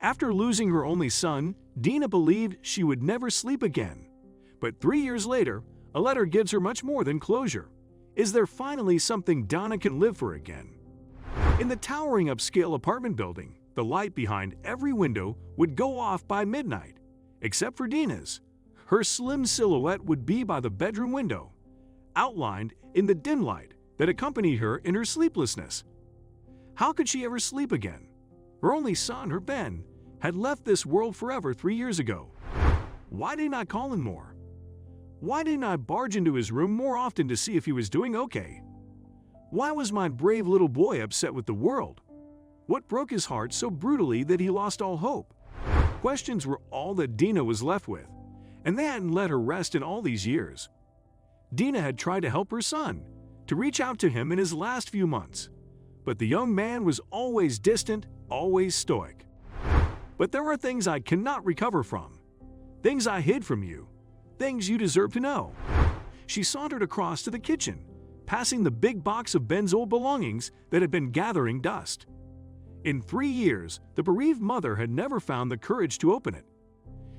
After losing her only son, Dina believed she would never sleep again. But 3 years later, a letter gives her much more than closure. Is there finally something Donna can live for again? In the towering upscale apartment building, the light behind every window would go off by midnight, except for Dina's. Her slim silhouette would be by the bedroom window, outlined in the dim light that accompanied her in her sleeplessness. How could she ever sleep again? Her only son, her Ben, had left this world forever 3 years ago. Why didn't I call him more? Why didn't I barge into his room more often to see if he was doing okay? Why was my brave little boy upset with the world? What broke his heart so brutally that he lost all hope? Questions were all that Dina was left with, and they hadn't let her rest in all these years. Dina had tried to help her son, to reach out to him in his last few months, but the young man was always distant, always stoic. But there are things I cannot recover from. Things I hid from you. Things you deserve to know. She sauntered across to the kitchen, passing the big box of Ben's old belongings that had been gathering dust. In 3 years, the bereaved mother had never found the courage to open it.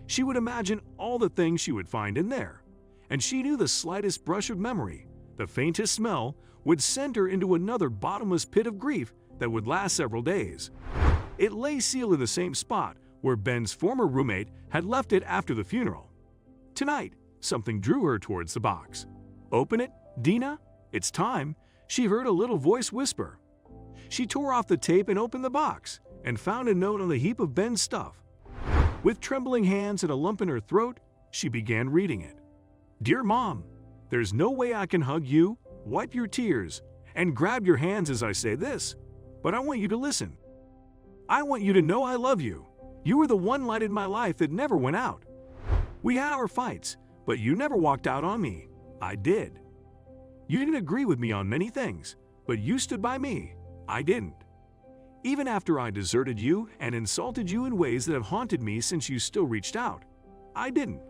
She would imagine all the things she would find in there, and she knew the slightest brush of memory, the faintest smell, would send her into another bottomless pit of grief that would last several days. It lay sealed in the same spot where Ben's former roommate had left it after the funeral. Tonight, something drew her towards the box. "Open it, Dina? It's time," she heard a little voice whisper. She tore off the tape and opened the box, and found a note on the heap of Ben's stuff. With trembling hands and a lump in her throat, she began reading it. "Dear Mom, there's no way I can hug you, wipe your tears, and grab your hands as I say this, but I want you to listen. I want you to know I love you. You were the one light in my life that never went out. We had our fights, but you never walked out on me. I did. You didn't agree with me on many things, but you stood by me. I didn't. Even after I deserted you and insulted you in ways that have haunted me since you still reached out, I didn't.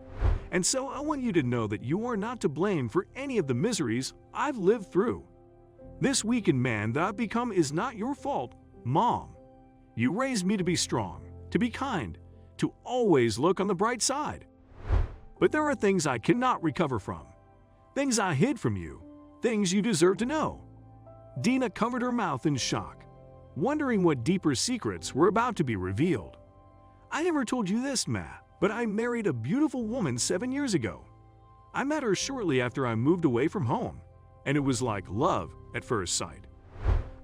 And so I want you to know that you are not to blame for any of the miseries I've lived through. This weakened man that I've become is not your fault, Mom. You raised me to be strong, to be kind, to always look on the bright side. But there are things I cannot recover from. Things I hid from you. Things you deserve to know." Dina covered her mouth in shock, wondering what deeper secrets were about to be revealed. "I never told you this, Ma, but I married a beautiful woman 7 years ago. I met her shortly after I moved away from home, and it was like love at first sight.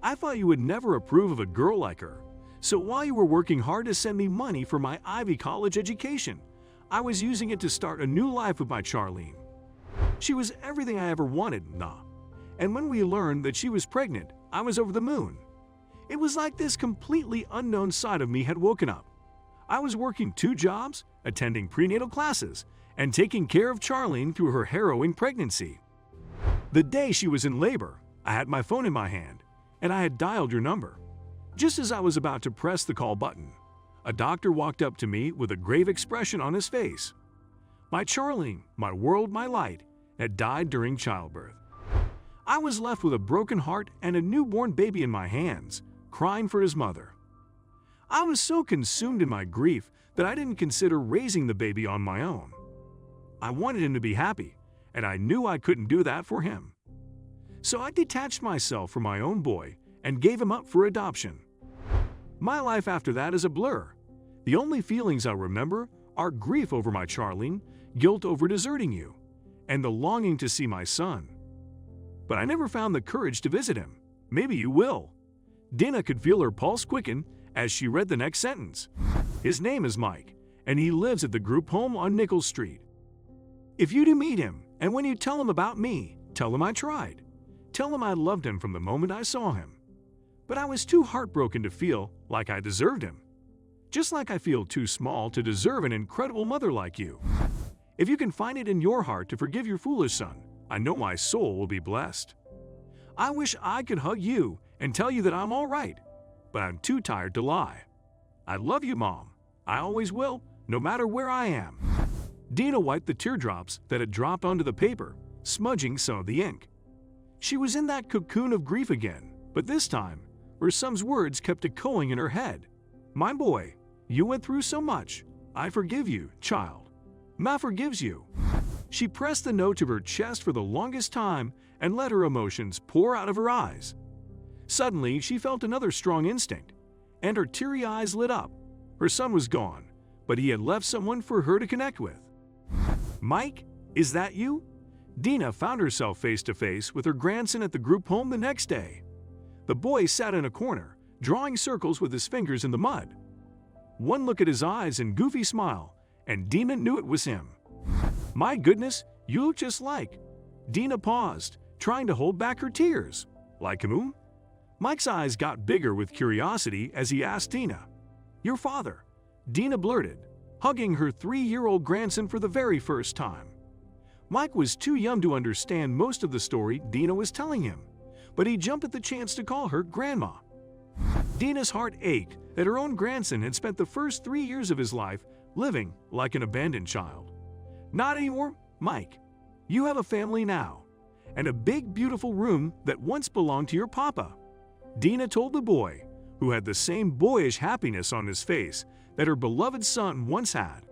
I thought you would never approve of a girl like her, so while you were working hard to send me money for my Ivy College education, I was using it to start a new life with my Charlene. She was everything I ever wanted, nah. And when we learned that she was pregnant, I was over the moon. It was like this completely unknown side of me had woken up. I was working 2 jobs, attending prenatal classes, and taking care of Charlene through her harrowing pregnancy. The day she was in labor, I had my phone in my hand, and I had dialed your number. Just as I was about to press the call button, a doctor walked up to me with a grave expression on his face. My Charlene, my world, my light, had died during childbirth. I was left with a broken heart and a newborn baby in my hands, crying for his mother. I was so consumed in my grief that I didn't consider raising the baby on my own. I wanted him to be happy, and I knew I couldn't do that for him. So I detached myself from my own boy and gave him up for adoption. My life after that is a blur. The only feelings I remember are grief over my Charlene, guilt over deserting you, and the longing to see my son. But I never found the courage to visit him. Maybe you will." Dina could feel her pulse quicken as she read the next sentence. "His name is Mike, and he lives at the group home on Nichols Street. If you do meet him, and when you tell him about me, tell him I tried. Tell him I loved him from the moment I saw him. But I was too heartbroken to feel like I deserved him. Just like I feel too small to deserve an incredible mother like you. If you can find it in your heart to forgive your foolish son, I know my soul will be blessed. I wish I could hug you and tell you that I'm all right, but I'm too tired to lie. I love you, Mom. I always will, no matter where I am." Dina wiped the teardrops that had dropped onto the paper, smudging some of the ink. She was in that cocoon of grief again, but this time, her son's words kept echoing in her head. "My boy, You went through so much. I forgive you, child. Ma forgives you." She pressed the note to her chest for the longest time and let her emotions pour out of her eyes. Suddenly, she felt another strong instinct, and her teary eyes lit up. Her son was gone, but he had left someone for her to connect with. "Mike, is that you?" Dina found herself face to face with her grandson at the group home the next day. The boy sat in a corner, drawing circles with his fingers in the mud. One look at his eyes and goofy smile, and Dina knew it was him. "My goodness, you look just like." Dina paused, trying to hold back her tears. "Like whom?" Mike's eyes got bigger with curiosity as he asked Dina. "Your father," Dina blurted, hugging her 3-year-old grandson for the very first time. Mike was too young to understand most of the story Dina was telling him, but he jumped at the chance to call her Grandma. Dina's heart ached that her own grandson had spent the first 3 years of his life living like an abandoned child. "Not anymore, Mike. You have a family now, and a big, beautiful room that once belonged to your papa," Dina told the boy, who had the same boyish happiness on his face that her beloved son once had.